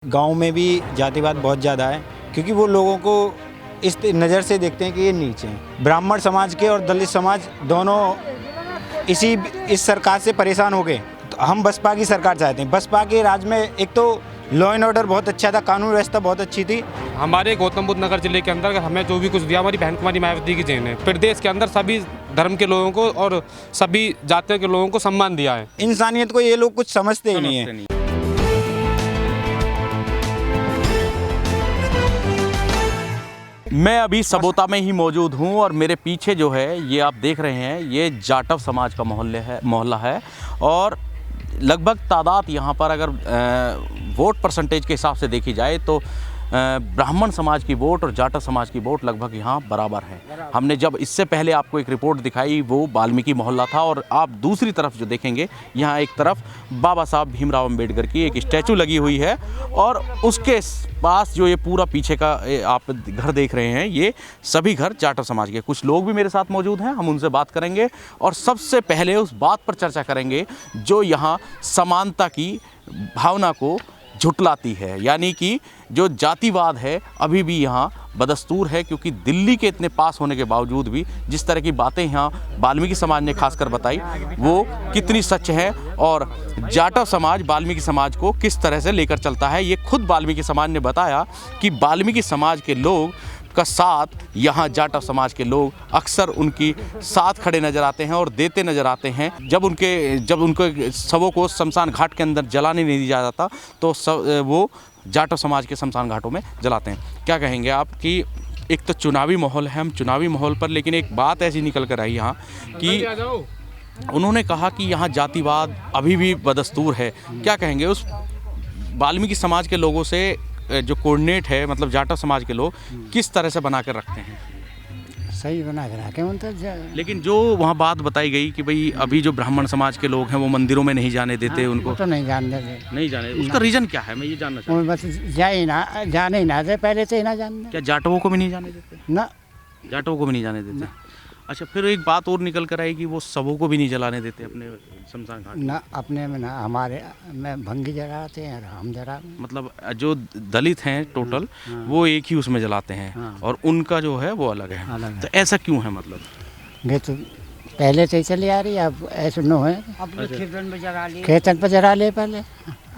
गांव में भी जातिवाद बहुत ज़्यादा है, क्योंकि वो लोगों को इस नज़र से देखते हैं कि ये नीचे हैं। ब्राह्मण समाज के और दलित समाज दोनों इस सरकार से परेशान हो गए। तो हम बसपा की सरकार चाहते हैं। बसपा के राज में एक तो लॉ एंड ऑर्डर बहुत अच्छा था, कानून व्यवस्था बहुत अच्छी थी। हमारे गौतम बुद्ध नगर जिले के अंदर हमें जो भी कुछ दिया हमारी बहन कुमारी मायावती की जैन है। प्रदेश के अंदर सभी धर्म के लोगों को और सभी जातियों के लोगों को सम्मान दिया है। इंसानियत को ये लोग कुछ समझते ही नहीं है। मैं अभी सबोता में ही मौजूद हूं और मेरे पीछे जो है ये आप देख रहे हैं, ये जाटव समाज का मोहल्ला है और लगभग तादाद यहाँ पर अगर वोट परसेंटेज के हिसाब से देखी जाए तो ब्राह्मण समाज की वोट और जाटव समाज की वोट लगभग यहाँ बराबर है। हमने जब इससे पहले आपको एक रिपोर्ट दिखाई वो वाल्मीकि मोहल्ला था और आप दूसरी तरफ जो देखेंगे यहाँ एक तरफ बाबा साहब भीमराव अंबेडकर की एक स्टैचू लगी हुई है और उसके पास जो ये पूरा पीछे का आप घर देख रहे हैं ये सभी घर जाटव समाज के। कुछ लोग भी मेरे साथ मौजूद हैं, हम उनसे बात करेंगे और सबसे पहले उस बात पर चर्चा करेंगे जो यहाँ समानता की भावना को झुटलाती है, यानी कि जो जातिवाद है अभी भी यहाँ बदस्तूर है। क्योंकि दिल्ली के इतने पास होने के बावजूद भी जिस तरह की बातें यहाँ वाल्मीकि समाज ने खासकर बताई वो कितनी सच है और जाटव समाज वाल्मीकि समाज को किस तरह से लेकर चलता है। ये खुद वाल्मीकि समाज ने बताया कि वाल्मीकि समाज के लोग का साथ यहाँ जाटव समाज के लोग अक्सर उनकी साथ खड़े नज़र आते हैं और देते नज़र आते हैं। जब उनके शवों को शमशान घाट के अंदर जलाने नहीं दिया जाता तो वो जाटव समाज के शमशान घाटों में जलाते हैं। क्या कहेंगे आप कि एक तो चुनावी माहौल है, हम चुनावी माहौल पर, लेकिन एक बात ऐसी निकल कर आई यहाँ कि उन्होंने कहा कि यहाँ जातिवाद अभी भी बदस्तूर है। क्या कहेंगे उस वाल्मीकि समाज के लोगों से जो कोऑर्डिनेट है, मतलब जाटव समाज के लोग किस तरह से बना कर रखते हैं? सही बना कर रखे मतलब। लेकिन जो वहाँ बात बताई गई कि भाई अभी जो ब्राह्मण समाज के लोग हैं वो मंदिरों में नहीं जाने देते, उनको तो नहीं जाने देते। नहीं जाने, उसका रीज़न क्या है मैं ये जानना चाहता हूँ। बस जाने ही ना दे, पहले से ही ना जाने। क्या जाटवों को भी नहीं जाने देते? ना, जाटवों को भी नहीं जाने देते। अच्छा, फिर एक बात और निकल कर आई कि वो सबों को भी नहीं जलाने देते अपने शमशान घाट ना, अपने में ना, हमारे में भंगी जलाते हैं और हम जला। मतलब जो दलित हैं टोटल वो एक ही उसमें जलाते हैं और उनका जो है वो अलग है। तो ऐसा क्यों है? मतलब ये तो पहले से ही चली आ रही है, अब ऐसे न है। खेतन पर जला ले पहले,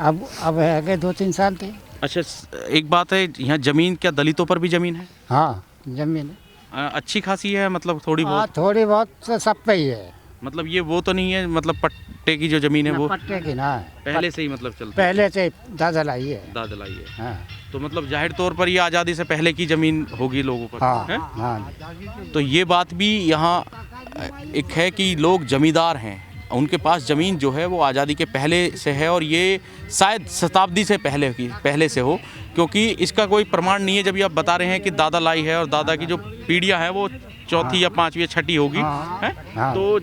अब है कि 2-3 साल थे। अच्छा, एक बात है, यहाँ ज़मीन क्या दलितों पर भी ज़मीन है? हाँ, जमीन अच्छी खासी है, मतलब थोड़ी बहुत? थोड़ी बहुत तो सब पे ही है। मतलब ये वो तो नहीं है, मतलब पट्टे की जो ज़मीन है वो पट्टे की ना है, पहले से ही मतलब चलती है? पहले से दादा लाई है। दादा लाई है। हाँ, तो मतलब जाहिर तौर पर ये आज़ादी से पहले की ज़मीन होगी लोगों पर। हाँ, है? हाँ। तो ये बात भी यहाँ एक है कि लोग जमींदार हैं, उनके पास ज़मीन जो है वो आज़ादी के पहले से है और ये शायद शताब्दी से पहले से हो, क्योंकि इसका कोई प्रमाण नहीं है। जब ये आप बता रहे हैं कि दादा लाई है और दादा की जो पीढ़ियाँ हैं वो चौथी या पाँचवीं या छठी होगी, है? तो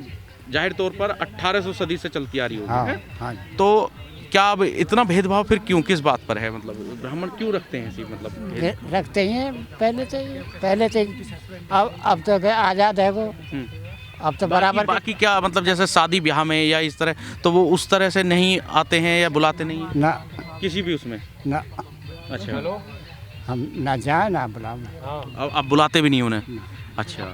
जाहिर तौर पर 1800 सदी से चलती आ रही होगी, है? तो क्या अब इतना भेदभाव फिर क्यों, किस बात पर है? मतलब ब्राह्मण क्यों रखते हैं ऐसी, मतलब रखते हैं पहले से। अब तो आज़ाद है वो, अब तो बराबर। बाकी क्या मतलब जैसे शादी ब्याह में या इस तरह, तो वो उस तरह से नहीं आते हैं या बुलाते नहीं हैं? ना, किसी भी उसमें ना। अच्छा, हम ना जाए ना बुलाओ। अब आप बुलाते भी नहीं उन्हें? अच्छा,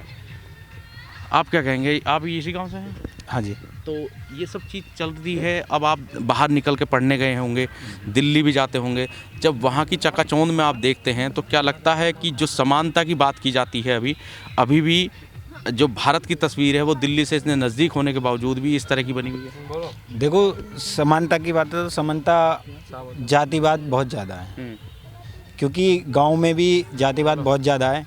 आप क्या कहेंगे? आप इसी गांव से हैं? हाँ जी। तो ये सब चीज़ चल रही है। अब आप बाहर निकल के पढ़ने गए होंगे, दिल्ली भी जाते होंगे, जब वहाँ की चकाचौंध में आप देखते हैं तो क्या लगता है कि जो समानता की बात की जाती है अभी भी जो भारत की तस्वीर है वो दिल्ली से इतने नज़दीक होने के बावजूद भी इस तरह की बनी हुई है? देखो, समानता की बात है तो समानता, जातिवाद बहुत ज़्यादा है, क्योंकि गांव में भी जातिवाद बहुत ज़्यादा है।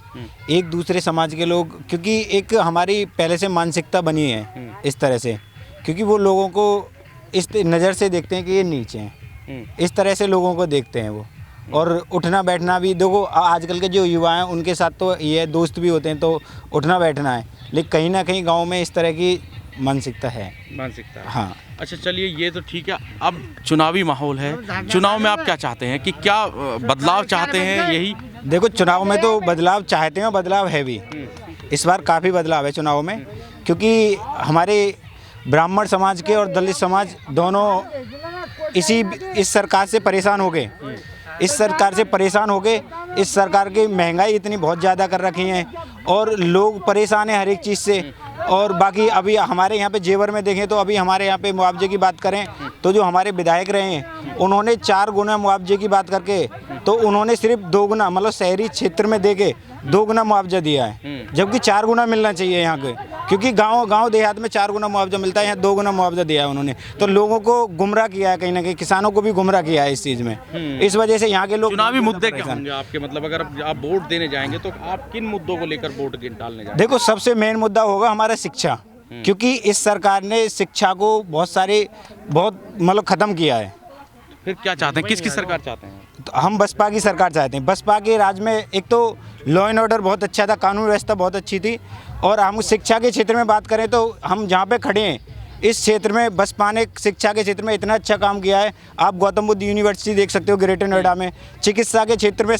एक दूसरे समाज के लोग, क्योंकि एक हमारी पहले से मानसिकता बनी है इस तरह से, क्योंकि वो लोगों को इस नज़र से देखते हैं कि ये नीचे हैं, इस तरह से लोगों को देखते हैं वो। और उठना बैठना भी देखो, आजकल के जो युवा हैं उनके साथ तो ये दोस्त भी होते हैं तो उठना बैठना है, लेकिन कहीं ना कहीं गांव में इस तरह की मानसिकता है। हाँ। अच्छा, चलिए ये तो ठीक है। अब चुनावी माहौल है, चुनाव में आप क्या चाहते हैं कि क्या बदलाव चाहते हैं? यही देखो, चुनाव में तो बदलाव चाहते हैं, बदलाव है भी। इस बार काफ़ी बदलाव है चुनाव में, क्योंकि हमारे ब्राह्मण समाज के और दलित समाज दोनों इस सरकार से परेशान हो गए। इस सरकार से परेशान हो गए। इस सरकार की महंगाई इतनी बहुत ज़्यादा कर रखी है और लोग परेशान हैं हर एक चीज़ से। और बाकी अभी हमारे यहाँ पे जेवर में देखें तो अभी हमारे यहाँ पे मुआवजे की बात करें तो जो हमारे विधायक रहे हैं उन्होंने 4 गुना मुआवजे की बात करके तो उन्होंने सिर्फ 2 गुना मतलब शहरी क्षेत्र में दे के 2 गुना मुआवजा दिया है, जबकि 4 गुना मिलना चाहिए यहाँ के, क्योंकि गांव देहात में 4 गुना मुआवजा मिलता है, यहाँ 2 गुना मुआवजा दिया है उन्होंने। तो लोगों को गुमराह किया है, कहीं ना कहीं किसानों को भी गुमराह किया है इस चीज़ में। इस वजह से यहाँ के लोग चुनावी मुद्दे क्या होंगे आपके, मतलब अगर आप वोट देने जाएंगे तो आप किन मुद्दों को लेकर वोट डालने जाएंगे? देखो, सबसे मेन मुद्दा होगा हमारा शिक्षा, क्योंकि इस सरकार ने शिक्षा को बहुत मतलब ख़त्म किया है। फिर क्या चाहते हैं, किसकी सरकार चाहते हैं? तो हम बसपा की सरकार चाहते हैं। बसपा के राज में एक तो लॉ एंड ऑर्डर बहुत अच्छा था, कानून व्यवस्था बहुत अच्छी थी, और हम शिक्षा के क्षेत्र में बात करें तो हम जहाँ पे खड़े हैं इस क्षेत्र में बसपा ने शिक्षा के क्षेत्र में इतना अच्छा काम किया है। आप गौतम बुद्ध यूनिवर्सिटी देख सकते हो ग्रेटर नोएडा में, चिकित्सा के क्षेत्र में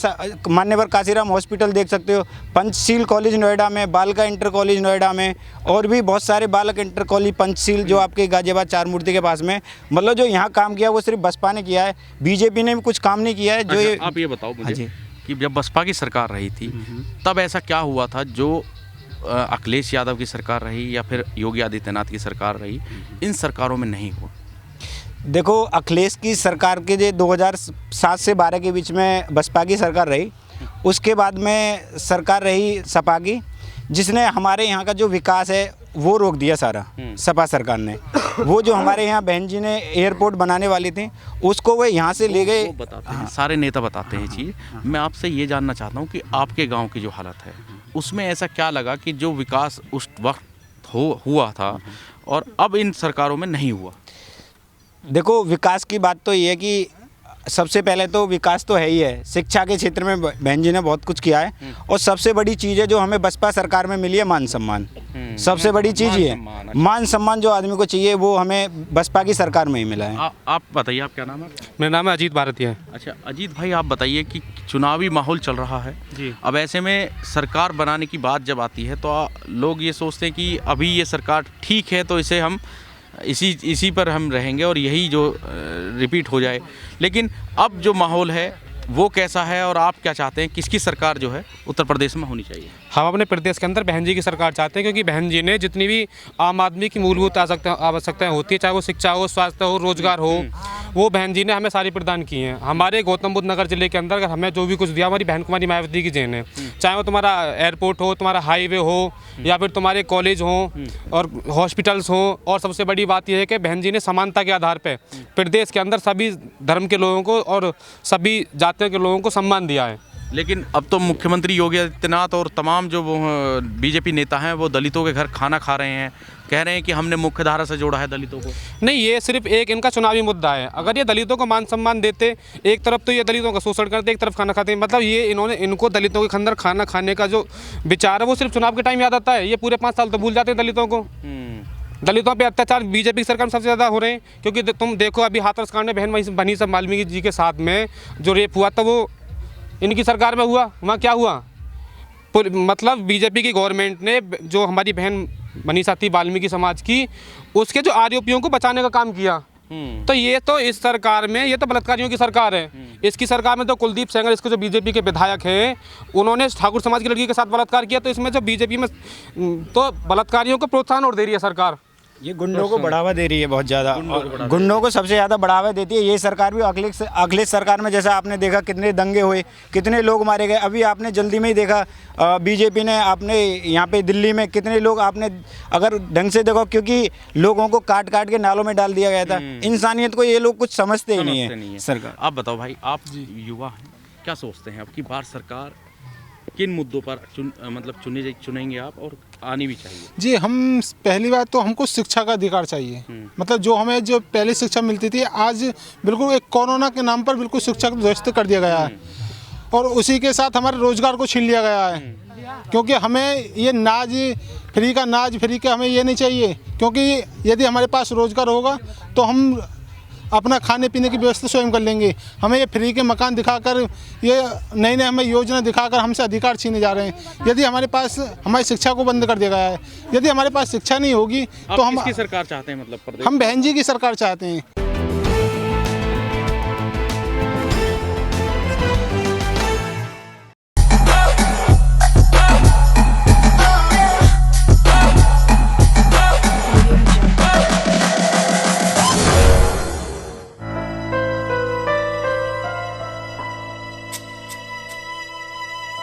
मान्यवर काशीराम हॉस्पिटल देख सकते हो, पंचशील कॉलेज नोएडा में, बालिका इंटर कॉलेज नोएडा में, और भी बहुत सारे बालक इंटर कॉलेज पंचशील जो आपके गाजियाबाद 4 मूर्ति के पास में। मतलब जो यहाँ काम किया वो सिर्फ बसपा ने किया है, बीजेपी ने भी कुछ काम नहीं किया है। जो अच्छा, आप ये बताओ मुझे कि जब बसपा की सरकार रही थी तब ऐसा क्या हुआ था जो अखिलेश यादव की सरकार रही या फिर योगी आदित्यनाथ की सरकार रही, इन सरकारों में नहीं हुआ? देखो, अखिलेश की सरकार के जो 2007 से 12 के बीच में बसपा की सरकार रही, उसके बाद में सरकार रही सपा की, जिसने हमारे यहाँ का जो विकास है वो रोक दिया सारा। सपा सरकार ने वो जो हमारे यहाँ बहन जी ने एयरपोर्ट बनाने वाली थी उसको वो यहाँ से ले गए। बताते हैं, सारे नेता बताते हैं चीज़। मैं आपसे ये जानना चाहता हूँ कि आपके गांव की जो हालत है उसमें ऐसा क्या लगा कि जो विकास उस वक्त हुआ था और अब इन सरकारों में नहीं हुआ? देखो, विकास की बात तो ये है कि सबसे पहले तो विकास तो है ही है। शिक्षा के क्षेत्र में बहन जी ने बहुत कुछ किया है, और सबसे बड़ी चीज़ है जो हमें बसपा सरकार में मिली है, मान सम्मान। सबसे बड़ी चीज़ ये है, मान सम्मान जो आदमी को चाहिए वो हमें बसपा की सरकार में ही मिला है। आप बताइए, आप क्या नाम है? मेरा नाम है अजीत भारतीय। अच्छा अजीत भाई, आप बताइए कि चुनावी माहौल चल रहा है जी। अब ऐसे में सरकार बनाने की बात जब आती है तो लोग ये सोचते हैं कि अभी ये सरकार ठीक है तो इसे हम इसी पर हम रहेंगे और यही जो रिपीट हो जाए, लेकिन अब जो माहौल है वो कैसा है और आप क्या चाहते हैं, किसकी सरकार जो है उत्तर प्रदेश में होनी चाहिए? हम अपने प्रदेश के अंदर बहन जी की सरकार चाहते हैं, क्योंकि बहन जी ने जितनी भी आम आदमी की मूलभूत आवश्यकताएं होती है, चाहे वो शिक्षा हो, स्वास्थ्य हो, रोजगार हो, वो बहन जी ने हमें सारी प्रदान की हैं। हमारे गौतम बुद्ध नगर जिले के अंदर अगर हमें जो भी कुछ दिया हमारी बहन कुमारी मायावती की देन है, चाहे वो तुम्हारा एयरपोर्ट हो, तुम्हारा हाईवे हो, या फिर तुम्हारे कॉलेज हो और हॉस्पिटल्स हो। और सबसे बड़ी बात यह है कि बहन जी ने समानता के आधार पर प्रदेश के अंदर सभी धर्म के लोगों को और सभी जातियों के लोगों को सम्मान दिया है। लेकिन अब तो मुख्यमंत्री योगी आदित्यनाथ और तमाम जो बीजेपी नेता हैं वो दलितों के घर खाना खा रहे हैं, कह रहे हैं कि हमने मुख्य धारा से जोड़ा है दलितों को। नहीं, ये सिर्फ एक इनका चुनावी मुद्दा है। अगर ये दलितों को मान सम्मान देते, एक तरफ तो ये दलितों का शोषण करते, एक तरफ खाना खाते, मतलब ये इनको दलितों के अंदर खाना खाने का जो विचार है वो सिर्फ चुनाव के टाइम याद आता है। ये पूरे 5 साल तो भूल जाते हैं दलितों को। दलितों पे अत्याचार बीजेपी की सरकार में सबसे ज़्यादा हो रहे हैं, क्योंकि तुम देखो अभी हाथरस कांड में बहन बनी सब वाल्मीकि जी के साथ में जो रेप हुआ था वो इनकी सरकार में हुआ। वहाँ क्या हुआ, मतलब बीजेपी की गवर्नमेंट ने जो हमारी बहन मनीषा थी वाल्मीकि समाज की, उसके जो आरोपियों को बचाने का काम किया। तो ये तो इस सरकार में ये तो बलात्कारियों की सरकार है। इसकी सरकार में तो कुलदीप सेंगर, इसके जो बीजेपी के विधायक हैं, उन्होंने ठाकुर समाज की लड़की के साथ बलात्कार किया। तो इसमें जो बीजेपी में तो बलात्कारियों को प्रोत्साहन और दे रही है सरकार। ये गुंडों को बढ़ावा दे रही है बहुत ज़्यादा, गुंडों को सबसे ज़्यादा बढ़ावा देती है ये सरकार भी। अखिलेश सरकार में जैसा आपने देखा कितने दंगे हुए, कितने लोग मारे गए। अभी आपने जल्दी में ही देखा बीजेपी ने आपने यहाँ पे दिल्ली में कितने लोग आपने अगर ढंग से देखो, क्योंकि लोगों को काट काट के नालों में डाल दिया गया था। इंसानियत को ये लोग कुछ समझते ही नहीं है सरकार। आप बताओ भाई, आप युवा हैं, क्या सोचते हैं अब की बार सरकार किन मुद्दों पर चुनेंगे आप और आनी भी चाहिए? जी, हम पहली बात तो हमको शिक्षा का अधिकार चाहिए। मतलब जो हमें जो पहले शिक्षा मिलती थी, आज बिल्कुल एक कोरोना के नाम पर बिल्कुल शिक्षा को ध्वस्त कर दिया गया है, और उसी के साथ हमारे रोजगार को छीन लिया गया है। क्योंकि हमें ये नाज फ्री का हमें ये नहीं चाहिए, क्योंकि यदि हमारे पास रोजगार होगा तो हम अपना खाने पीने की व्यवस्था स्वयं कर लेंगे। हमें ये फ्री के मकान दिखाकर, ये नई नई हमें योजना दिखाकर हमसे अधिकार छीने जा रहे हैं। यदि हमारे पास हमारी शिक्षा को बंद कर दिया गया है, यदि हमारे पास शिक्षा नहीं होगी तो हम किसकी सरकार चाहते हैं? मतलब हम बहन जी की सरकार चाहते हैं।